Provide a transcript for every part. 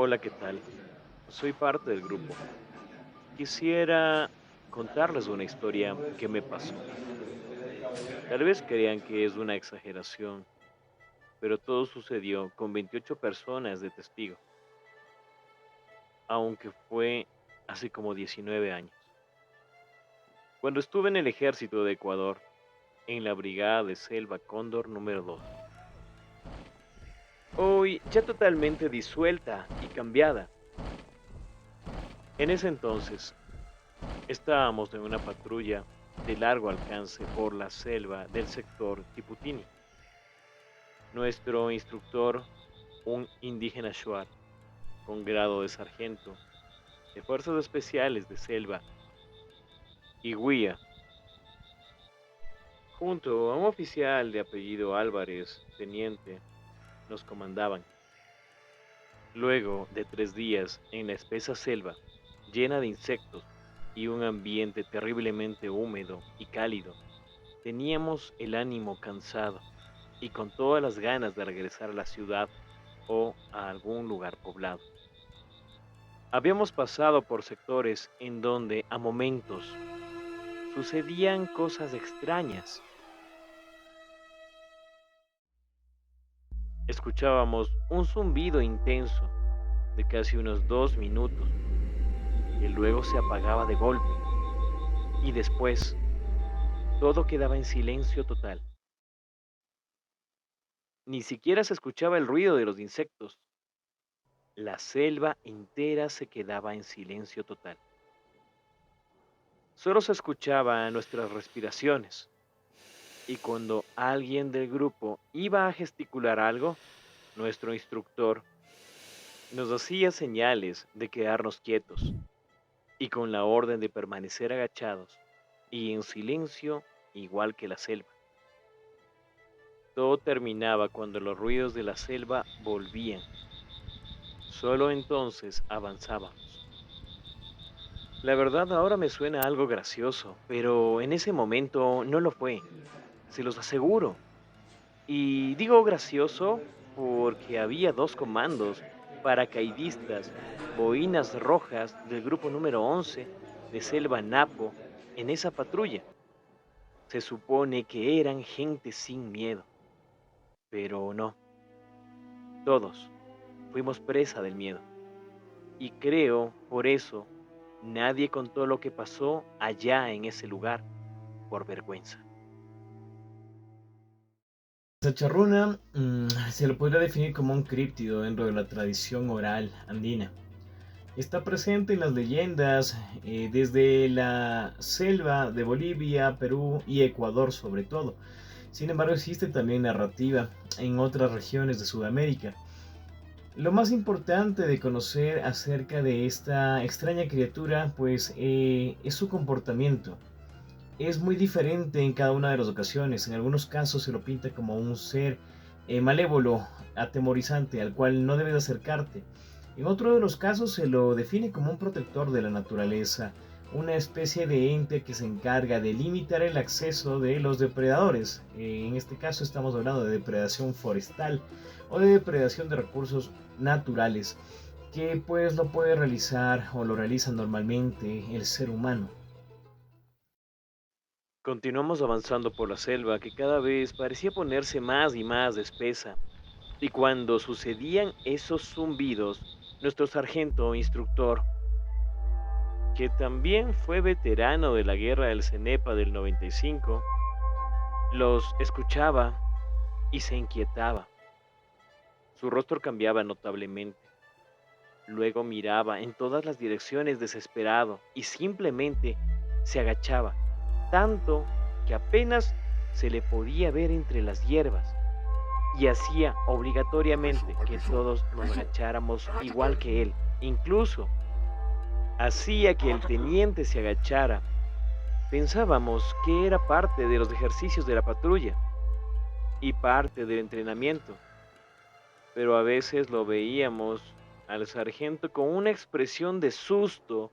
Hola, ¿qué tal? Soy parte del grupo. Quisiera contarles una historia que me pasó. Tal vez crean que es una exageración, pero todo sucedió con 28 personas de testigo, aunque fue hace como 19 años. Cuando estuve en el ejército de Ecuador, en la brigada de Selva Cóndor número 2. Hoy ya totalmente disuelta y cambiada. En ese entonces estábamos en una patrulla de largo alcance por la selva del sector Tiputini. Nuestro instructor, un indígena Shuar, con grado de sargento de Fuerzas Especiales de Selva y Guía, junto a un oficial de apellido Álvarez, teniente, nos comandaban. Luego de 3 días en la espesa selva, llena de insectos y un ambiente terriblemente húmedo y cálido, teníamos el ánimo cansado y con todas las ganas de regresar a la ciudad o a algún lugar poblado. Habíamos pasado por sectores en donde a momentos sucedían cosas extrañas. Escuchábamos un zumbido intenso de casi unos 2 minutos, que luego se apagaba de golpe y después todo quedaba en silencio total. Ni siquiera se escuchaba el ruido de los insectos. La selva entera se quedaba en silencio total. Solo se escuchaba nuestras respiraciones y cuando alguien del grupo iba a gesticular algo, nuestro instructor nos hacía señales de quedarnos quietos y con la orden de permanecer agachados y en silencio igual que la selva. Todo terminaba cuando los ruidos de la selva volvían. Solo entonces avanzábamos. La verdad ahora me suena algo gracioso, pero en ese momento no lo fue, se los aseguro. Y digo gracioso porque había dos comandos paracaidistas, boinas rojas del grupo número 11 de Selva Napo en esa patrulla. Se supone que eran gente sin miedo, pero no, todos fuimos presa del miedo. Y creo, por eso, nadie contó lo que pasó allá en ese lugar, por vergüenza. La charruna se lo podría definir como un críptido dentro de la tradición oral andina. Está presente en las leyendas desde la selva de Bolivia, Perú y Ecuador sobre todo. Sin embargo, existe también narrativa en otras regiones de Sudamérica. Lo más importante de conocer acerca de esta extraña criatura pues es su comportamiento. Es muy diferente en cada una de las ocasiones. En algunos casos se lo pinta como un ser malévolo, atemorizante, al cual no debes acercarte. En otro de los casos se lo define como un protector de la naturaleza, una especie de ente que se encarga de limitar el acceso de los depredadores. En este caso estamos hablando de depredación forestal o de depredación de recursos naturales, que pues lo puede realizar o lo realiza normalmente el ser humano. Continuamos avanzando por la selva que cada vez parecía ponerse más y más espesa. Y cuando sucedían esos zumbidos, nuestro sargento o instructor, que también fue veterano de la guerra del Cenepa del 95, los escuchaba y se inquietaba. Su rostro cambiaba notablemente. Luego miraba en todas las direcciones desesperado y simplemente se agachaba, tanto que apenas se le podía ver entre las hierbas, y hacía obligatoriamente que todos nos agacháramos igual que él. Incluso hacía que el teniente se agachara. Pensábamos que era parte de los ejercicios de la patrulla y parte del entrenamiento, pero a veces lo veíamos al sargento con una expresión de susto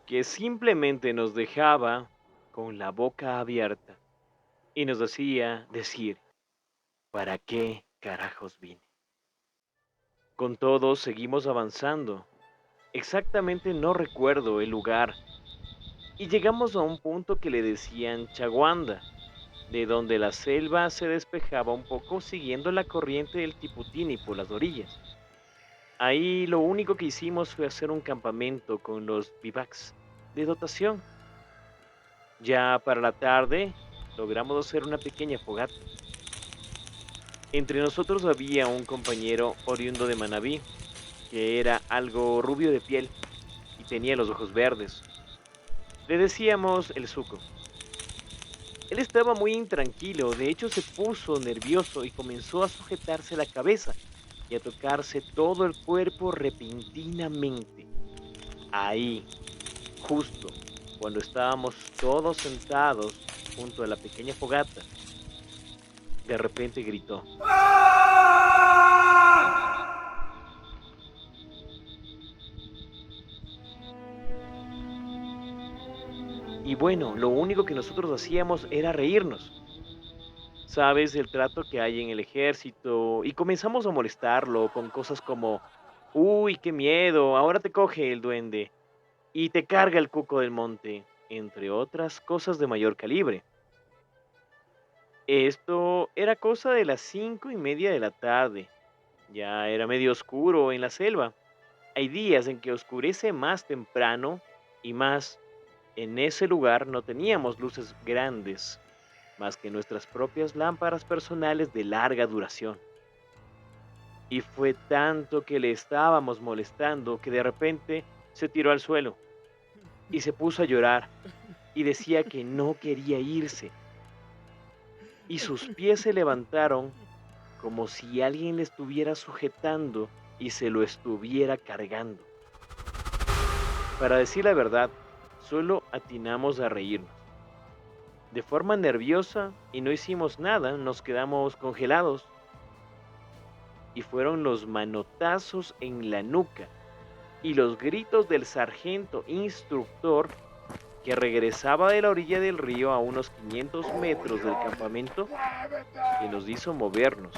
que simplemente nos dejaba con la boca abierta y nos hacía decir, ¿para qué carajos vine? Con todo, seguimos avanzando. Exactamente no recuerdo el lugar. Y llegamos a un punto que le decían Chaguanda, de donde la selva se despejaba un poco siguiendo la corriente del Tiputini por las orillas. Ahí lo único que hicimos fue hacer un campamento con los bivacs de dotación. Ya para la tarde logramos hacer una pequeña fogata. Entre nosotros había un compañero oriundo de Manabí, que era algo rubio de piel y tenía los ojos verdes. Le decíamos el Zuko. Él estaba muy intranquilo, de hecho se puso nervioso y comenzó a sujetarse la cabeza y a tocarse todo el cuerpo repentinamente. Ahí, justo cuando estábamos todos sentados junto a la pequeña fogata, de repente gritó. Y bueno, lo único que nosotros hacíamos era reírnos. Sabes el trato que hay en el ejército y comenzamos a molestarlo con cosas como, uy, qué miedo, ahora te coge el duende y te carga el cuco del monte, entre otras cosas de mayor calibre. Esto era cosa de las 5:30 de la tarde. Ya era medio oscuro en la selva. Hay días en que oscurece más temprano y más en ese lugar no teníamos luces grandes, más que nuestras propias lámparas personales de larga duración. Y fue tanto que le estábamos molestando que de repente se tiró al suelo y se puso a llorar y decía que no quería irse. Y sus pies se levantaron como si alguien le estuviera sujetando y se lo estuviera cargando. Para decir la verdad, solo atinamos a reírnos. De forma nerviosa y no hicimos nada, nos quedamos congelados. Y fueron los manotazos en la nuca y los gritos del sargento instructor que regresaba de la orilla del río a unos 500 metros del campamento que nos hizo movernos.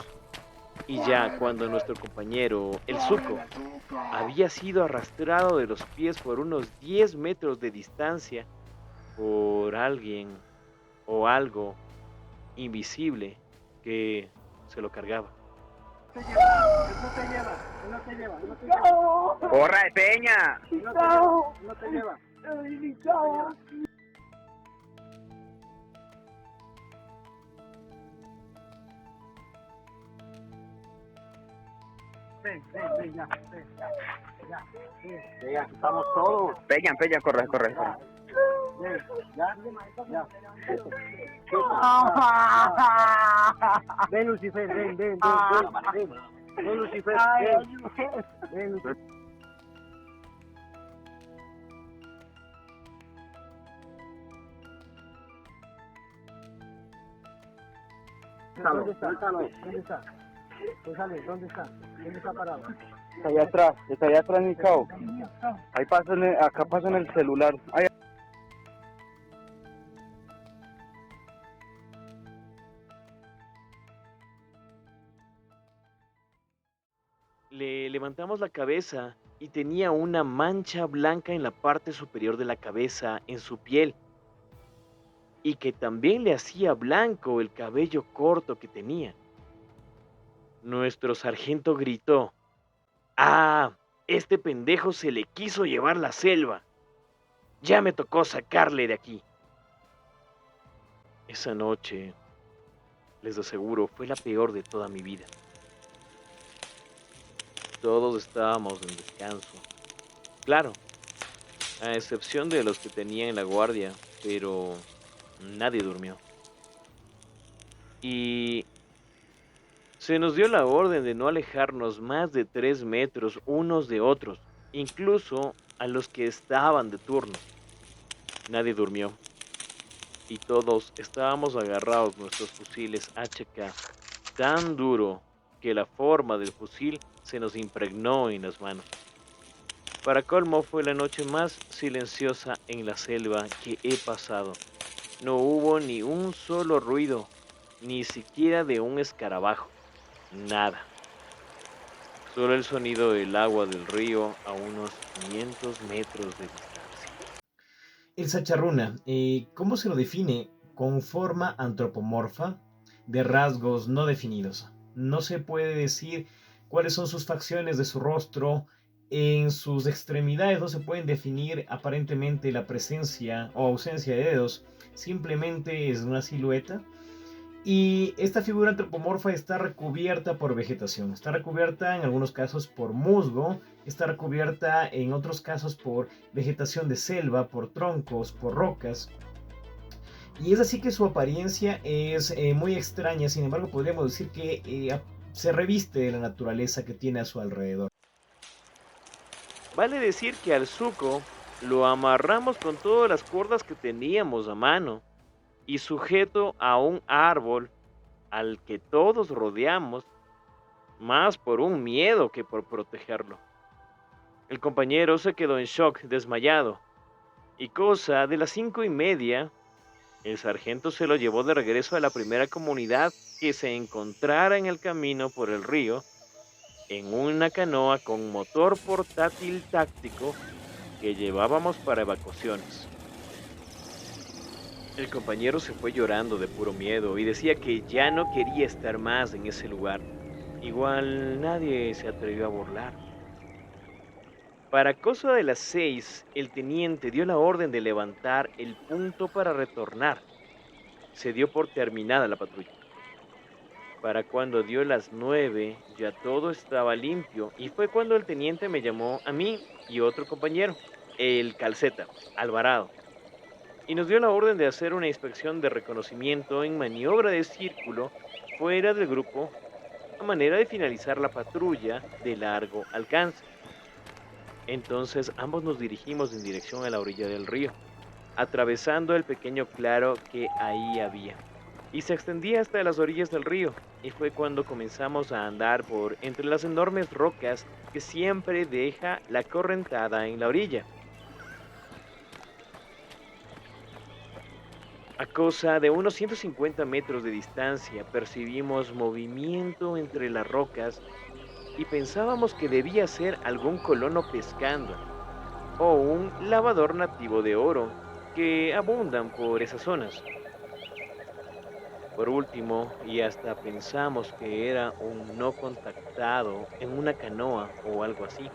Y ya cuando nuestro compañero, el Zuko, había sido arrastrado de los pies por unos 10 metros de distancia por alguien o algo invisible que se lo cargaba. No te lleva, no te lleva, no te lleva. ¡Corra de peña! No te lleva. Ven, ya, estamos todos. Peña, peña, corre, corre. Ven, ya. Ven, Lucifer, ven, Lucifer, ven, Lucifer. ¿Dónde está? ¿Dónde está parado? Está allá atrás, mi cabo. Ahí pasa, acá pasa en el celular. Ahí. Le levantamos la cabeza y tenía una mancha blanca en la parte superior de la cabeza, en su piel, y que también le hacía blanco el cabello corto que tenía. Nuestro sargento gritó, ¡ah! Este pendejo se le quiso llevar la selva. Ya me tocó sacarle de aquí. Esa noche, les aseguro, fue la peor de toda mi vida. Todos estábamos en descanso. Claro, a excepción de los que tenían la guardia, pero nadie durmió. Y se nos dio la orden de no alejarnos más de 3 metros unos de otros, incluso a los que estaban de turno. Nadie durmió. Y todos estábamos agarrados nuestros fusiles HK tan duro que la forma del fusil se nos impregnó en las manos. Para colmo fue la noche más silenciosa en la selva que he pasado. No hubo ni un solo ruido, ni siquiera de un escarabajo. Nada. Solo el sonido del agua del río a unos 500 metros de distancia. El Sacharruna, ¿cómo se lo define? Con forma antropomorfa de rasgos no definidos. No se puede decir cuáles son sus facciones de su rostro. En sus extremidades no se pueden definir aparentemente la presencia o ausencia de dedos. Simplemente es una silueta. Y esta figura antropomorfa está recubierta por vegetación, está recubierta en algunos casos por musgo, está recubierta en otros casos por vegetación de selva, por troncos, por rocas. Y es así que su apariencia es muy extraña, sin embargo podríamos decir que se reviste de la naturaleza que tiene a su alrededor. Vale decir que al suco lo amarramos con todas las cuerdas que teníamos a mano y sujeto a un árbol al que todos rodeamos, más por un miedo que por protegerlo. El compañero se quedó en shock, desmayado, y cosa de las 5:30, el sargento se lo llevó de regreso a la primera comunidad que se encontrara en el camino por el río, en una canoa con motor portátil táctico que llevábamos para evacuaciones. El compañero se fue llorando de puro miedo y decía que ya no quería estar más en ese lugar. Igual nadie se atrevió a burlar. Para cosa de las 6, el teniente dio la orden de levantar el punto para retornar. Se dio por terminada la patrulla. Para cuando dio las 9, ya todo estaba limpio y fue cuando el teniente me llamó a mí y otro compañero, el Calceta, Alvarado, y nos dio la orden de hacer una inspección de reconocimiento en maniobra de círculo fuera del grupo a manera de finalizar la patrulla de largo alcance. Entonces ambos nos dirigimos en dirección a la orilla del río, atravesando el pequeño claro que ahí había, y se extendía hasta las orillas del río, y fue cuando comenzamos a andar por entre las enormes rocas que siempre deja la correntada en la orilla. A cosa de unos 150 metros de distancia percibimos movimiento entre las rocas y pensábamos que debía ser algún colono pescando o un lavador nativo de oro que abundan por esas zonas. Por último, y hasta pensamos que era un no contactado en una canoa o algo así.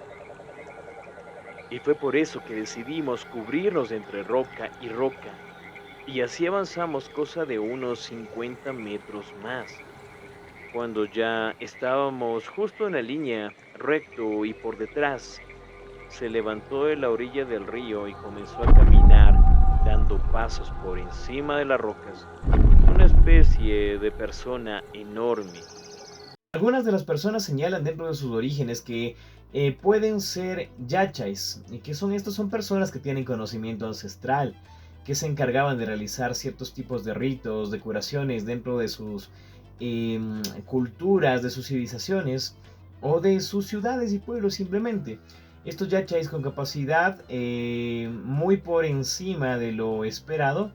Y fue por eso que decidimos cubrirnos entre roca y roca, y así avanzamos cosa de unos 50 metros más. Cuando ya estábamos justo en la línea, recto y por detrás, se levantó de la orilla del río y comenzó a caminar, dando pasos por encima de las rocas, una especie de persona enorme. Algunas de las personas señalan dentro de sus orígenes que pueden ser yachais, y que son estos son personas que tienen conocimiento ancestral, que se encargaban de realizar ciertos tipos de ritos, de curaciones dentro de sus culturas, de sus civilizaciones o de sus ciudades y pueblos simplemente. Estos yachais con capacidad muy por encima de lo esperado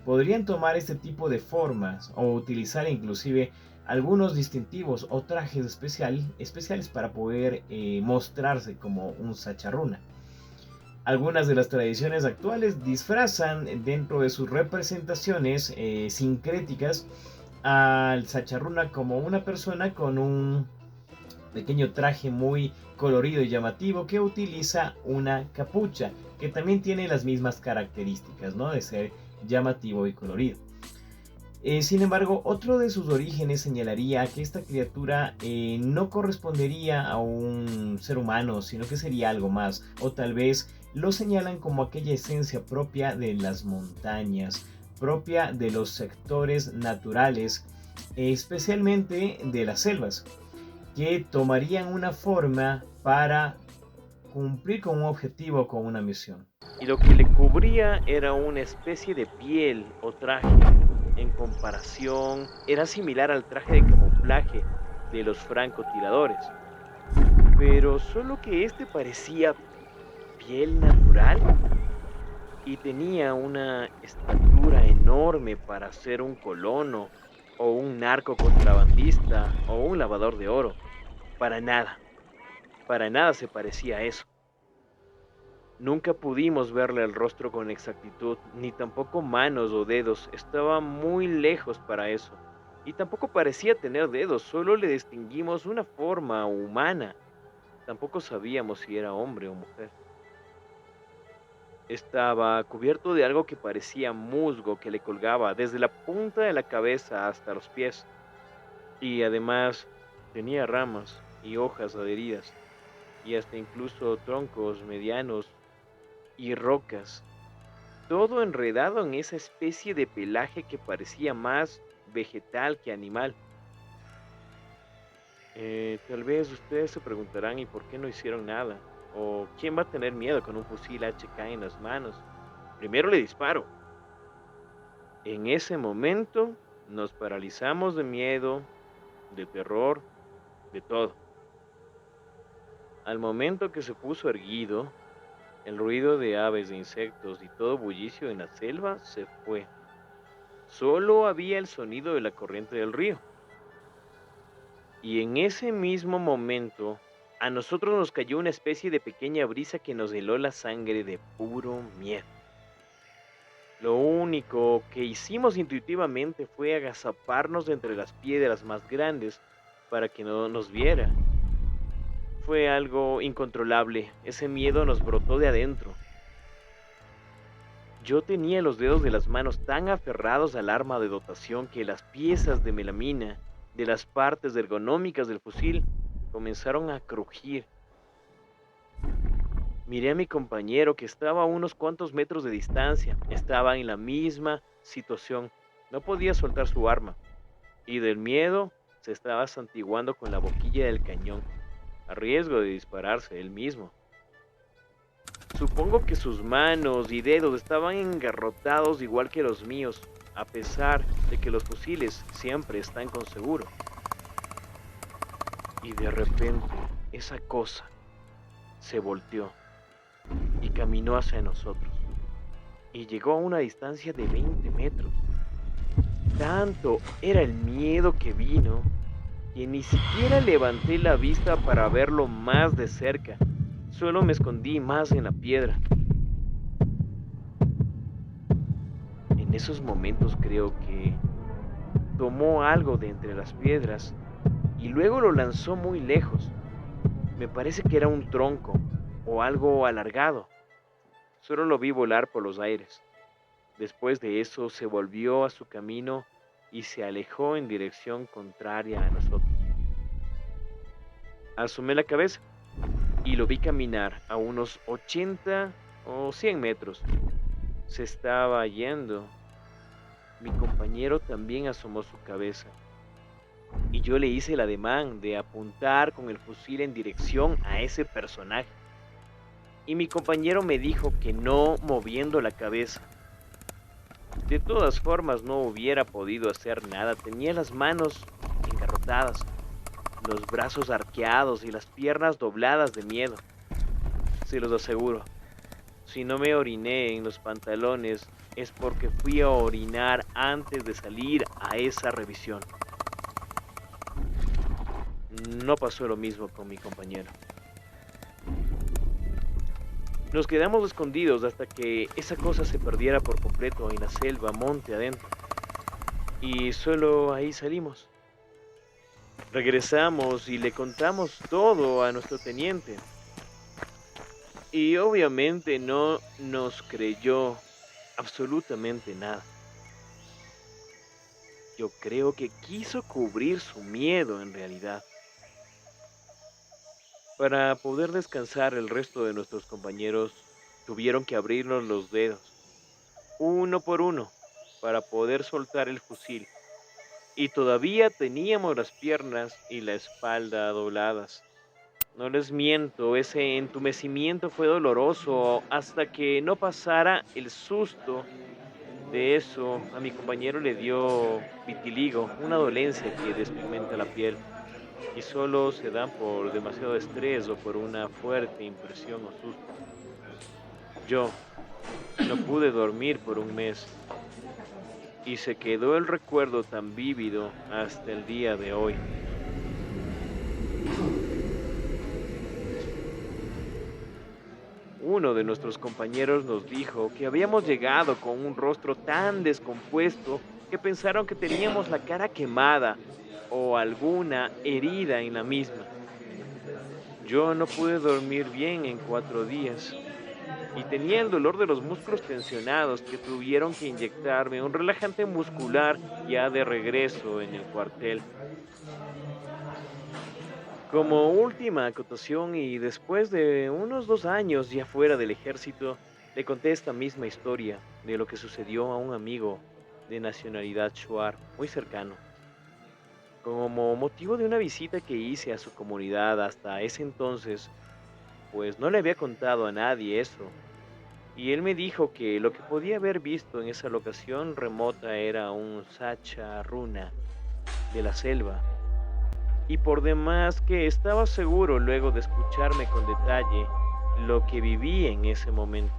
podrían tomar este tipo de formas o utilizar inclusive algunos distintivos o trajes especiales para poder mostrarse como un sacharruna. Algunas de las tradiciones actuales disfrazan dentro de sus representaciones sincréticas al sacharruna como una persona con un pequeño traje muy colorido y llamativo que utiliza una capucha que también tiene las mismas características, ¿no? De ser llamativo y colorido. Sin embargo, otro de sus orígenes señalaría que esta criatura no correspondería a un ser humano, sino que sería algo más, o tal vez lo señalan como aquella esencia propia de las montañas, propia de los sectores naturales, especialmente de las selvas, que tomarían una forma para cumplir con un objetivo o con una misión. Y lo que le cubría era una especie de piel o traje. En comparación, era similar al traje de camuflaje de los francotiradores, pero solo que este parecía piel natural y tenía una estatura enorme para ser un colono o un narco contrabandista o un lavador de oro. Para nada. Para nada se parecía a eso. Nunca pudimos verle el rostro con exactitud, ni tampoco manos o dedos. Estaba muy lejos para eso. Y tampoco parecía tener dedos, solo le distinguimos una forma humana. Tampoco sabíamos si era hombre o mujer. Estaba cubierto de algo que parecía musgo que le colgaba desde la punta de la cabeza hasta los pies. Y además tenía ramas y hojas adheridas, y hasta incluso troncos medianos y rocas, todo enredado en esa especie de pelaje que parecía más vegetal que animal. Tal vez ustedes se preguntarán, ¿y por qué no hicieron nada? ¿O quién va a tener miedo con un fusil HK en las manos? Primero le disparo. En ese momento nos paralizamos de miedo, de terror, de todo. Al momento que se puso erguido, el ruido de aves, de insectos y todo bullicio en la selva se fue. Solo había el sonido de la corriente del río. Y en ese mismo momento, a nosotros nos cayó una especie de pequeña brisa que nos heló la sangre de puro miedo. Lo único que hicimos intuitivamente fue agazaparnos de entre las piedras más grandes para que no nos viera. Fue algo incontrolable, ese miedo nos brotó de adentro. Yo tenía los dedos de las manos tan aferrados al arma de dotación que las piezas de melamina de las partes ergonómicas del fusil comenzaron a crujir. Miré a mi compañero que estaba a unos cuantos metros de distancia. Estaba en la misma situación. No podía soltar su arma. Y del miedo se estaba santiguando con la boquilla del cañón, a riesgo de dispararse él mismo. Supongo que sus manos y dedos estaban engarrotados igual que los míos, a pesar de que los fusiles siempre están con seguro. Y de repente, esa cosa se volteó y caminó hacia nosotros. Y llegó a una distancia de 20 metros. Tanto era el miedo que vino, que ni siquiera levanté la vista para verlo más de cerca. Solo me escondí más en la piedra. En esos momentos creo que tomó algo de entre las piedras y luego lo lanzó muy lejos. Me parece que era un tronco o algo alargado. Solo lo vi volar por los aires. Después de eso se volvió a su camino y se alejó en dirección contraria a nosotros. Asomé la cabeza y lo vi caminar a unos 80 o 100 metros. Se estaba yendo. Mi compañero también asomó su cabeza y yo le hice el ademán de apuntar con el fusil en dirección a ese personaje. Y mi compañero me dijo que no, moviendo la cabeza. De todas formas no hubiera podido hacer nada. Tenía las manos engarrotadas, los brazos arqueados y las piernas dobladas de miedo. Se los aseguro, si no me oriné en los pantalones es porque fui a orinar antes de salir a esa revisión. No pasó lo mismo con mi compañero. Nos quedamos escondidos hasta que esa cosa se perdiera por completo en la selva, monte adentro. Y solo ahí salimos. Regresamos y le contamos todo a nuestro teniente. Y obviamente no nos creyó absolutamente nada. Yo creo que quiso cubrir su miedo en realidad. Para poder descansar, el resto de nuestros compañeros tuvieron que abrirnos los dedos, uno por uno, para poder soltar el fusil. Y todavía teníamos las piernas y la espalda dobladas. No les miento, ese entumecimiento fue doloroso hasta que no pasara el susto de eso. A mi compañero le dio vitiligo, una dolencia que despigmenta la piel. Y solo se dan por demasiado estrés o por una fuerte impresión o susto. Yo no pude dormir por un mes y se quedó el recuerdo tan vívido hasta el día de hoy. uno de nuestros compañeros nos dijo que habíamos llegado con un rostro tan descompuesto que pensaron que teníamos la cara quemada o alguna herida en la misma. Yo no pude dormir bien en 4 días y tenía el dolor de los músculos tensionados que tuvieron que inyectarme un relajante muscular ya de regreso en el cuartel. Como última acotación y después de unos 2 años ya fuera del ejército, le conté esta misma historia de lo que sucedió a un amigo de nacionalidad Shuar muy cercano, como motivo de una visita que hice a su comunidad hasta ese entonces, pues no le había contado a nadie eso. Y él me dijo que lo que podía haber visto en esa locación remota era un Sacha Runa de la selva. Y por demás que estaba seguro luego de escucharme con detalle lo que viví en ese momento.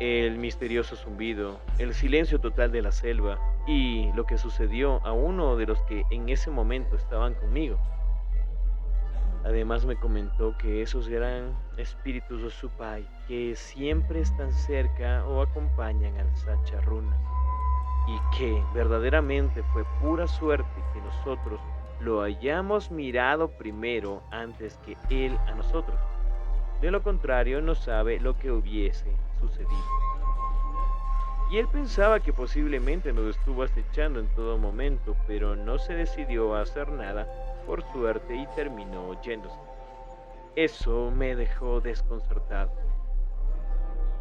El misterioso zumbido, el silencio total de la selva y lo que sucedió a uno de los que en ese momento estaban conmigo. Además me comentó que esos eran espíritus Osupai que siempre están cerca o acompañan al Sacharruna y que verdaderamente fue pura suerte que nosotros lo hayamos mirado primero antes que él a nosotros. De lo contrario no sabe lo que hubiese sucedido. Y él pensaba que posiblemente nos estuvo acechando en todo momento, pero no se decidió a hacer nada por suerte y terminó yéndose. Eso me dejó desconcertado.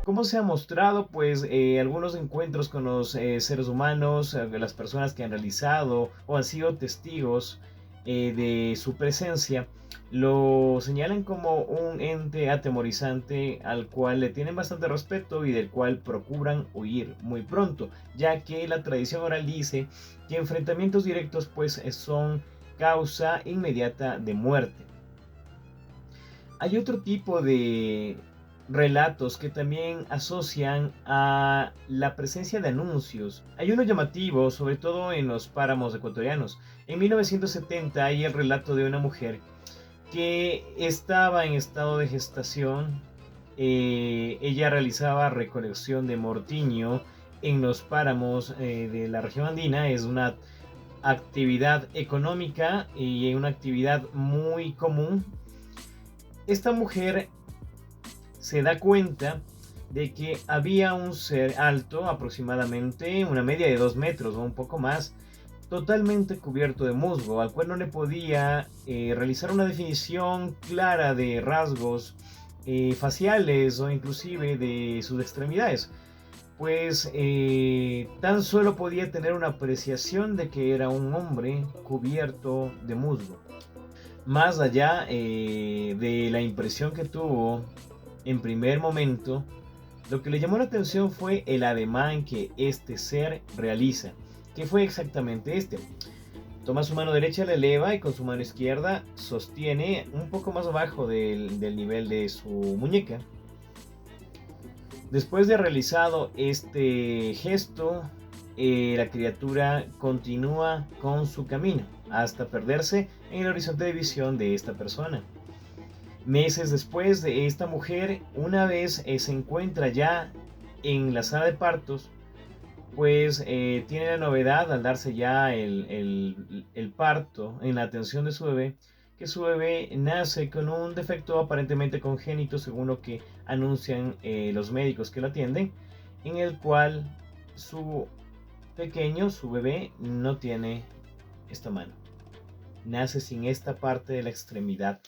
¿Cómo se ha mostrado? Pues algunos encuentros con los seres humanos, las personas que han realizado o han sido testigos de su presencia, lo señalan como un ente atemorizante al cual le tienen bastante respeto y del cual procuran huir muy pronto, ya que la tradición oral dice que enfrentamientos directos pues son causa inmediata de muerte. Hay otro tipo de relatos que también asocian a la presencia de anuncios. Hay uno llamativo, sobre todo en los páramos ecuatorianos. En 1970 hay el relato de una mujer que estaba en estado de gestación. Ella realizaba recolección de mortiño en los páramos de la región andina. Es una actividad económica y una actividad muy común. Esta mujer se da cuenta de que había un ser alto, aproximadamente una media de 2 metros o un poco más, totalmente cubierto de musgo, al cual no le podía realizar una definición clara de rasgos faciales o inclusive de sus extremidades, pues tan solo podía tener una apreciación de que era un hombre cubierto de musgo. Más allá de la impresión que tuvo en primer momento, lo que le llamó la atención fue el ademán que este ser realiza, que fue exactamente este. Toma su mano derecha, la eleva y con su mano izquierda sostiene un poco más abajo del nivel de su muñeca. Después de realizado este gesto, la criatura continúa con su camino hasta perderse en el horizonte de visión de esta persona. Meses después de esta mujer, una vez se encuentra ya en la sala de partos, pues tiene la novedad al darse ya el parto en la atención de su bebé, que su bebé nace con un defecto aparentemente congénito, según lo que anuncian los médicos que lo atienden, en el cual su pequeño, su bebé, no tiene esta mano. Nace sin esta parte de la extremidad